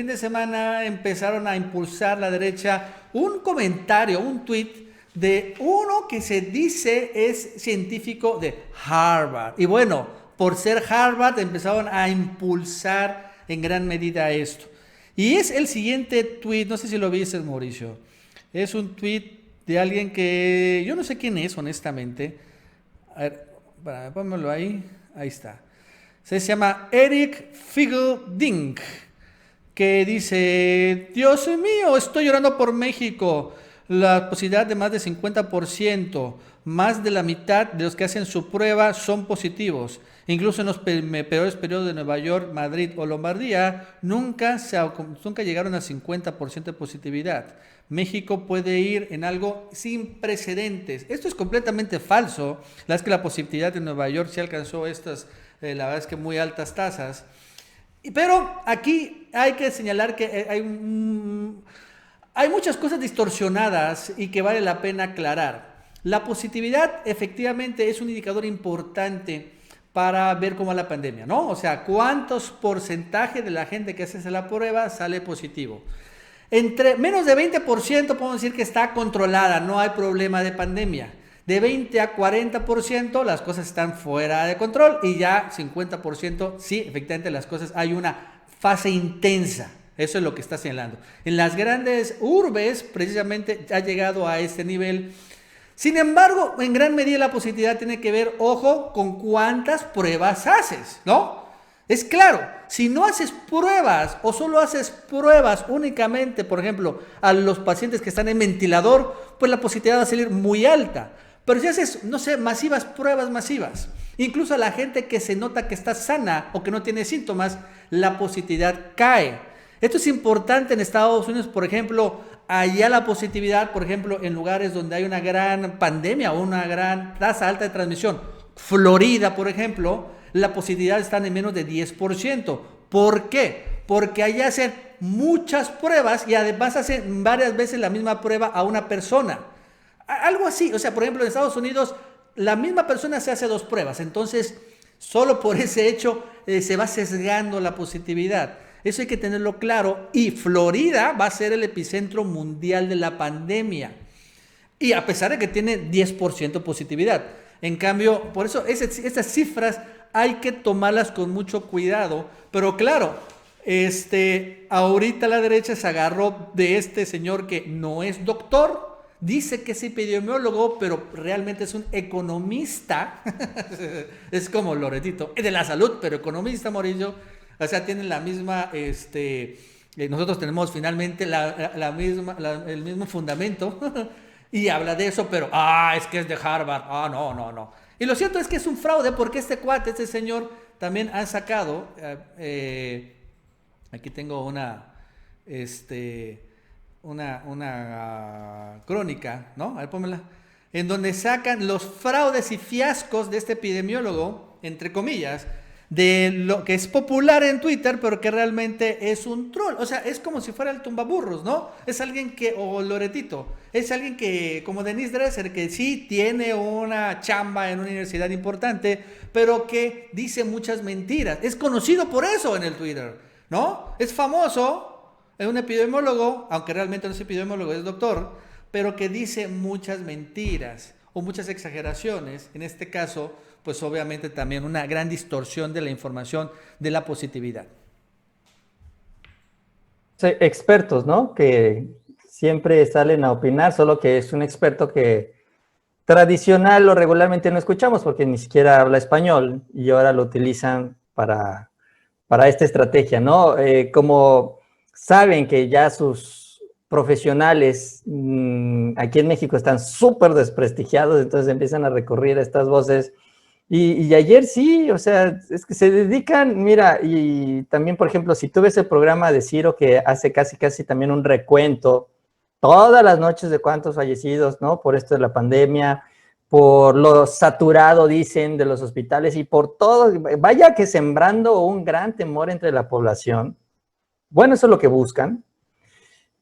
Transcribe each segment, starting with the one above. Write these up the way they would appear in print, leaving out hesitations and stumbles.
fin de semana empezaron a impulsar la derecha un comentario, un tweet de uno que se dice es científico de Harvard. Y bueno, por ser Harvard empezaron a impulsar en gran medida esto. Y es el siguiente tweet, no sé si lo viste, Mauricio. Es un tweet de alguien que yo no sé quién es, honestamente. A ver, pónmelo ahí. Ahí está. Se llama Eric Fiegelding, que dice: Dios mío, estoy llorando por México. La posibilidad de más de 50%, más de la mitad de los que hacen su prueba son positivos. Incluso en los peores periodos de Nueva York, Madrid o Lombardía, nunca llegaron a 50% de positividad. México puede ir en algo sin precedentes. Esto es completamente falso. La verdad es que la positividad en Nueva York sí alcanzó estas, la verdad es que muy altas tasas. Pero aquí hay que señalar que hay muchas cosas distorsionadas y que vale la pena aclarar. La positividad efectivamente es un indicador importante para ver cómo va la pandemia, ¿no? O sea, cuántos porcentaje de la gente que hace la prueba sale positivo. Entre menos de 20% podemos decir que está controlada, no hay problema de pandemia. De 20 a 40% las cosas están fuera de control y ya 50% sí, efectivamente las cosas hay una fase intensa. Eso es lo que está señalando. En las grandes urbes precisamente ha llegado a este nivel. Sin embargo, en gran medida la positividad tiene que ver, ojo, con cuántas pruebas haces, ¿no? Es claro, si no haces pruebas o solo haces pruebas únicamente, por ejemplo, a los pacientes que están en ventilador, pues la positividad va a salir muy alta. Pero si haces, no sé, pruebas masivas, incluso a la gente que se nota que está sana o que no tiene síntomas, la positividad cae. Esto es importante en Estados Unidos, por ejemplo, allá la positividad, por ejemplo, en lugares donde hay una gran pandemia o una gran tasa alta de transmisión. Florida, por ejemplo, la positividad está en menos de 10%. ¿Por qué? Porque allá hacen muchas pruebas y además hacen varias veces la misma prueba a una persona. Algo así, o sea, por ejemplo, en Estados Unidos la misma persona se hace 2 pruebas, entonces solo por ese hecho se va sesgando la positividad. Eso hay que tenerlo claro. Y Florida va a ser el epicentro mundial de la pandemia. Y a pesar de que tiene 10% positividad. En cambio, por eso esas cifras hay que tomarlas con mucho cuidado. Pero claro, ahorita la derecha se agarró de este señor que no es doctor. Dice que es epidemiólogo, pero realmente es un economista. Es como Loretito, es de la salud, pero economista, Mauricio. O sea, tienen la misma, nosotros tenemos finalmente el mismo fundamento y habla de eso, pero, es que es de Harvard, no. Y lo cierto es que es un fraude porque este señor, también han sacado, aquí tengo una crónica, ¿no? A ver, pónmela, en donde sacan los fraudes y fiascos de este epidemiólogo, entre comillas, de lo que es popular en Twitter, pero que realmente es un troll. O sea, es como si fuera el tumbaburros, ¿no? Es alguien o Loretito, es alguien que, como Denise Dresser, que sí tiene una chamba en una universidad importante, pero que dice muchas mentiras. Es conocido por eso en el Twitter, ¿no? Es famoso, es un epidemiólogo, aunque realmente no es epidemiólogo, es doctor, pero que dice muchas mentiras o muchas exageraciones, en este caso, pues obviamente también una gran distorsión de la información de la positividad. Sí, expertos, ¿no? Que siempre salen a opinar, solo que es un experto que tradicional o regularmente no escuchamos porque ni siquiera habla español y ahora lo utilizan para esta estrategia, ¿no? Como saben que ya sus profesionales aquí en México están súper desprestigiados, entonces empiezan a recurrir a estas voces. Y ayer sí, o sea, es que se dedican, mira, y también, por ejemplo, si tú ves el programa de Ciro que hace casi también un recuento todas las noches de cuántos fallecidos, ¿no? Por esto de la pandemia, por lo saturado, dicen, de los hospitales y por todo, vaya que sembrando un gran temor entre la población. Bueno, eso es lo que buscan.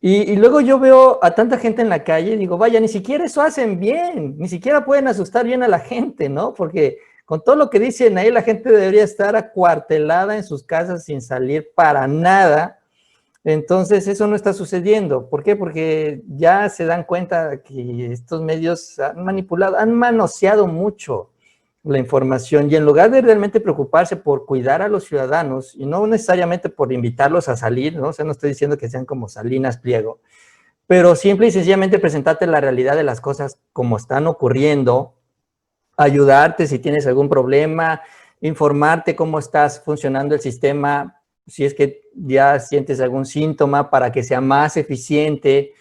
Y luego yo veo a tanta gente en la calle y digo, vaya, ni siquiera eso hacen bien, ni siquiera pueden asustar bien a la gente, ¿no? Porque con todo lo que dicen ahí, la gente debería estar acuartelada en sus casas sin salir para nada. Entonces, eso no está sucediendo. ¿Por qué? Porque ya se dan cuenta que estos medios han manipulado, han manoseado mucho la información y en lugar de realmente preocuparse por cuidar a los ciudadanos y no necesariamente por invitarlos a salir, ¿no? O sea, no estoy diciendo que sean como Salinas Pliego, pero simple y sencillamente presentarte la realidad de las cosas como están ocurriendo, ayudarte si tienes algún problema, informarte cómo estás funcionando el sistema, si es que ya sientes algún síntoma para que sea más eficiente.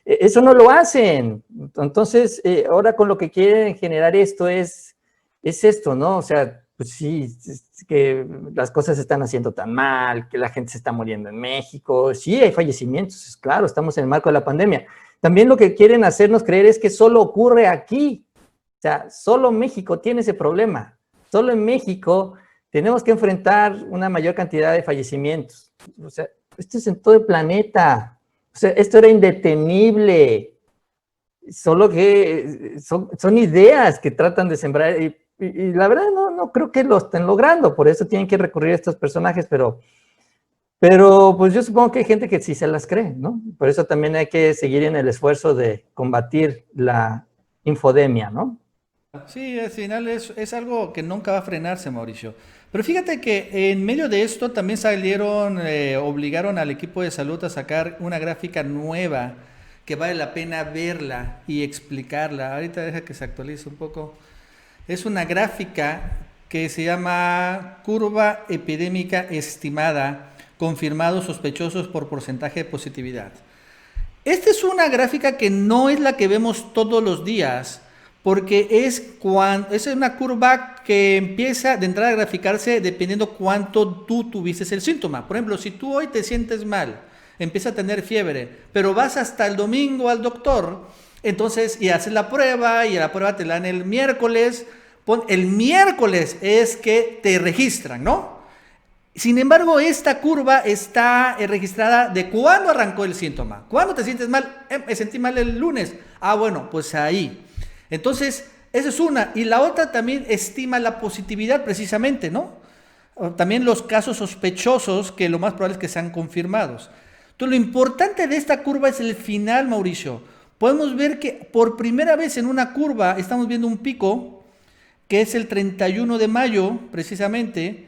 Eso no lo hacen. Entonces, ahora con lo que quieren generar esto es esto, ¿no? O sea, pues sí, es que las cosas se están haciendo tan mal, que la gente se está muriendo en México. Sí, hay fallecimientos, es claro, estamos en el marco de la pandemia. También lo que quieren hacernos creer es que solo ocurre aquí. O sea, solo México tiene ese problema. Solo en México tenemos que enfrentar una mayor cantidad de fallecimientos. O sea, esto es en todo el planeta. O sea, esto era indetenible. Solo que son ideas que tratan de sembrar y la verdad no creo que lo estén logrando. Por eso tienen que recurrir a estos personajes, pero pues yo supongo que hay gente que sí se las cree, ¿no? Por eso también hay que seguir en el esfuerzo de combatir la infodemia, ¿no? Sí, al final es algo que nunca va a frenarse, Mauricio. Pero fíjate que en medio de esto también salieron, obligaron al equipo de salud a sacar una gráfica nueva que vale la pena verla y explicarla. Ahorita deja que se actualice un poco. Es una gráfica que se llama curva epidémica estimada, confirmados sospechosos por porcentaje de positividad. Esta es una gráfica que no es la que vemos todos los días, porque es una curva que empieza de entrada a graficarse dependiendo cuánto tú tuviste el síntoma. Por ejemplo, si tú hoy te sientes mal, empiezas a tener fiebre, pero vas hasta el domingo al doctor, entonces y haces la prueba y la prueba te la dan el miércoles, el miércoles es que te registran, ¿no? Sin embargo, esta curva está registrada de cuándo arrancó el síntoma. ¿Cuándo te sientes mal? Me sentí mal el lunes. Ah, bueno, pues ahí. Entonces, esa es una. Y la otra también estima la positividad precisamente, ¿no? También los casos sospechosos, que lo más probable es que sean confirmados. Entonces, lo importante de esta curva es el final, Mauricio. Podemos ver que por primera vez en una curva estamos viendo un pico, que es el 31 de mayo, precisamente,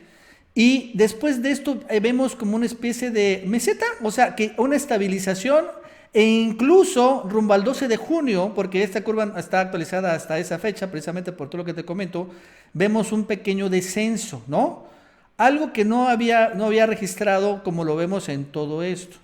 y después de esto vemos como una especie de meseta, o sea, que una estabilización e incluso rumbo al 12 de junio, porque esta curva está actualizada hasta esa fecha, precisamente por todo lo que te comento, vemos un pequeño descenso, ¿no? Algo que no había registrado como lo vemos en todo esto.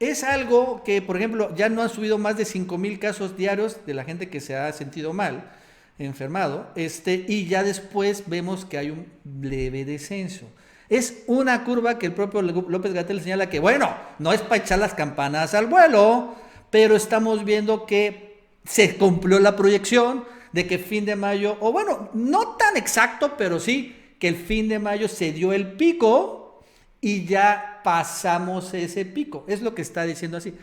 Es algo que, por ejemplo, ya no han subido más de 5,000 casos diarios de la gente que se ha sentido mal, enfermado, y ya después vemos que hay un leve descenso. Es una curva que el propio López-Gatell señala que, bueno, no es para echar las campanas al vuelo, pero estamos viendo que se cumplió la proyección de que fin de mayo, o bueno, no tan exacto, pero sí que el fin de mayo se dio el pico y ya pasamos ese pico. Es lo que está diciendo así.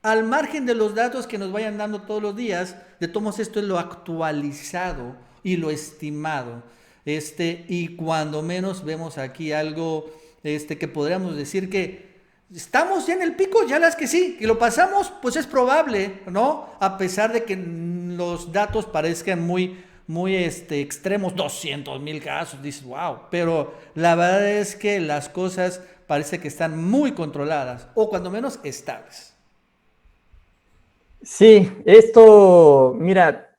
Al margen de los datos que nos vayan dando todos los días, de todos esto es lo actualizado y lo estimado. Y cuando menos vemos aquí algo que podríamos decir que estamos ya en el pico, ya las que sí, que lo pasamos, pues es probable, ¿no? A pesar de que los datos parezcan muy extremos, 200,000 casos, dices, wow, pero la verdad es que las cosas parece que están muy controladas, o cuando menos estables. Sí, esto, mira,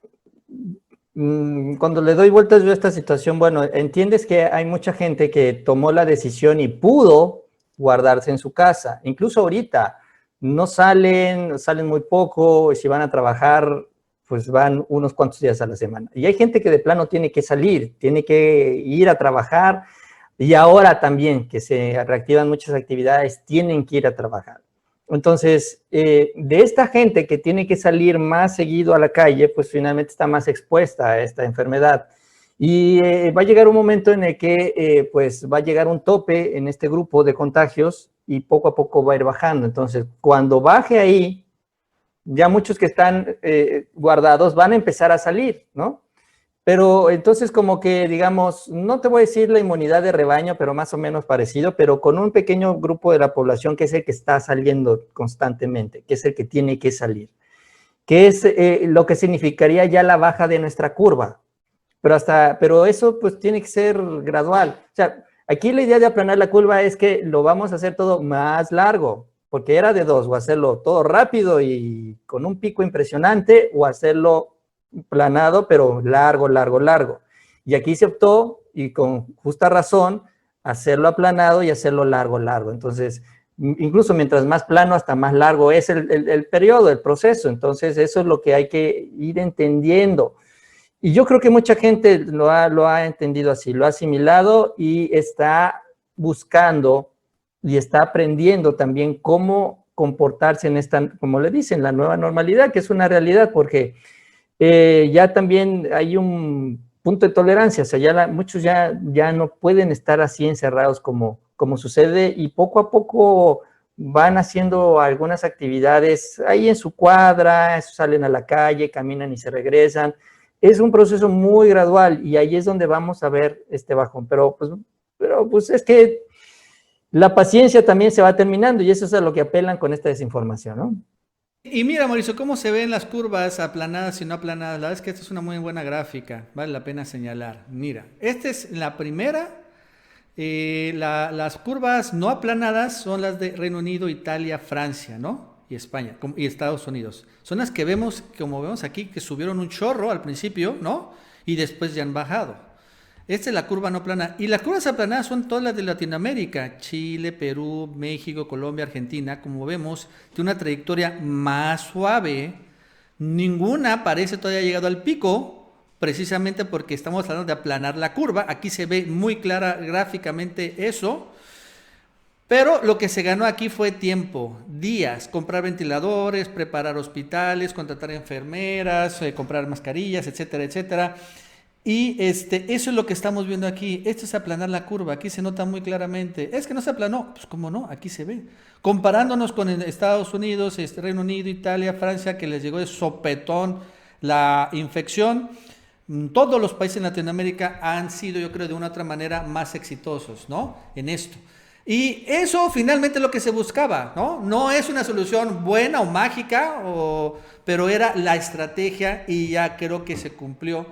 cuando le doy vueltas yo a esta situación, bueno, entiendes que hay mucha gente que tomó la decisión y pudo guardarse en su casa. Incluso ahorita no salen muy poco, y si van a trabajar, pues van unos cuantos días a la semana. Y hay gente que de plano tiene que salir, tiene que ir a trabajar, y ahora también que se reactivan muchas actividades, tienen que ir a trabajar. Entonces, de esta gente que tiene que salir más seguido a la calle, pues finalmente está más expuesta a esta enfermedad. Y va a llegar un momento en el que pues va a llegar un tope en este grupo de contagios y poco a poco va a ir bajando. Entonces, cuando baje ahí, ya muchos que están guardados van a empezar a salir, ¿no? Pero entonces como que, digamos, no te voy a decir la inmunidad de rebaño, pero más o menos parecido, pero con un pequeño grupo de la población que es el que está saliendo constantemente, que es el que tiene que salir, que es lo que significaría ya la baja de nuestra curva. Pero eso pues tiene que ser gradual. O sea, aquí la idea de aplanar la curva es que lo vamos a hacer todo más largo, porque era de dos, o hacerlo todo rápido y con un pico impresionante, o hacerlo planado, pero largo, largo, largo. Y aquí se optó, y con justa razón, hacerlo aplanado y hacerlo largo, largo. Entonces, incluso mientras más plano, hasta más largo es el periodo, el proceso. Entonces, eso es lo que hay que ir entendiendo. Y yo creo que mucha gente lo ha entendido así, lo ha asimilado y está buscando y está aprendiendo también cómo comportarse en esta, como le dicen, la nueva normalidad, que es una realidad, porque ya también hay un punto de tolerancia, o sea, muchos ya no pueden estar así encerrados como sucede, y poco a poco van haciendo algunas actividades ahí en su cuadra, salen a la calle, caminan y se regresan. Es un proceso muy gradual y ahí es donde vamos a ver este bajón, pero pues es que la paciencia también se va terminando y eso es a lo que apelan con esta desinformación, ¿no? Y mira, Mauricio, cómo se ven las curvas aplanadas y no aplanadas. La verdad es que esta es una muy buena gráfica, vale la pena señalar. Mira, esta es la primera. Las curvas no aplanadas son las de Reino Unido, Italia, Francia, ¿no? Y España, y Estados Unidos. Son las que vemos, como vemos aquí, que subieron un chorro al principio, ¿no? Y después ya han bajado. Esta es la curva no plana. Y las curvas aplanadas son todas las de Latinoamérica. Chile, Perú, México, Colombia, Argentina. Como vemos, tiene una trayectoria más suave. Ninguna parece todavía llegado al pico, precisamente porque estamos hablando de aplanar la curva. Aquí se ve muy clara gráficamente eso. Pero lo que se ganó aquí fue tiempo, días, comprar ventiladores, preparar hospitales, contratar enfermeras, comprar mascarillas, etcétera, etcétera. Y eso es lo que estamos viendo aquí. Esto es aplanar la curva. Aquí se nota muy claramente. Es que no se aplanó. Pues cómo no, aquí se ve. Comparándonos con Estados Unidos, Reino Unido, Italia, Francia, que les llegó de sopetón la infección. Todos los países en Latinoamérica han sido, yo creo, de una u otra manera más exitosos, ¿no? En esto. Y eso finalmente es lo que se buscaba, ¿no? No es una solución buena o mágica, pero era la estrategia y ya creo que se cumplió.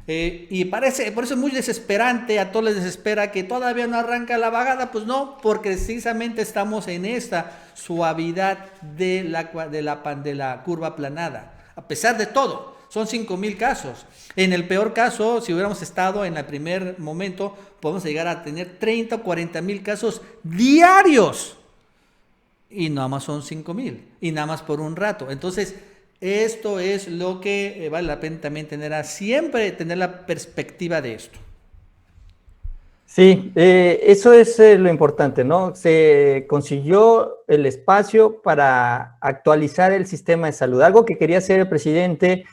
Y por eso es muy desesperante, a todos les desespera que todavía no arranca la vagada. Pues no, porque precisamente estamos en esta suavidad de la curva aplanada. A pesar de todo, son 5,000 casos. En el peor caso, si hubiéramos estado en el primer momento, podemos llegar a tener 30 o 40,000 casos diarios. Y nada más son 5,000. Y nada más por un rato. Entonces, esto es lo que vale la pena también siempre tener la perspectiva de esto. Sí, eso es lo importante, ¿no? Se consiguió el espacio para actualizar el sistema de salud, algo que quería hacer el presidente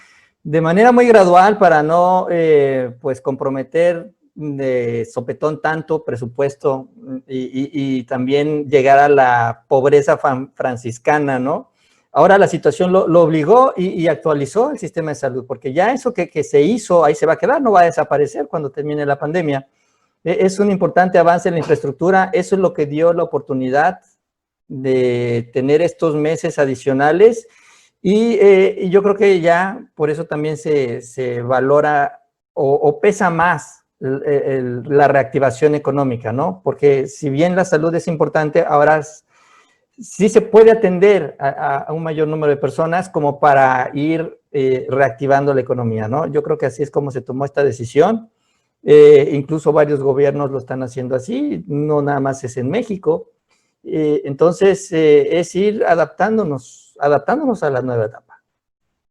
de manera muy gradual para no, pues, comprometer de sopetón tanto presupuesto y también llegar a la pobreza franciscana, ¿no? Ahora la situación lo obligó y actualizó el sistema de salud, porque ya eso que se hizo, ahí se va a quedar, no va a desaparecer cuando termine la pandemia. Es un importante avance en la infraestructura, eso es lo que dio la oportunidad de tener estos meses adicionales y yo creo que ya por eso también se valora o pesa más la reactivación económica, ¿no? Porque si bien la salud es importante, ahora sí se puede atender a un mayor número de personas como para ir reactivando la economía, ¿no? Yo creo que así es como se tomó esta decisión. Incluso varios gobiernos lo están haciendo así, no nada más es en México. Entonces, es ir adaptándonos a la nueva etapa.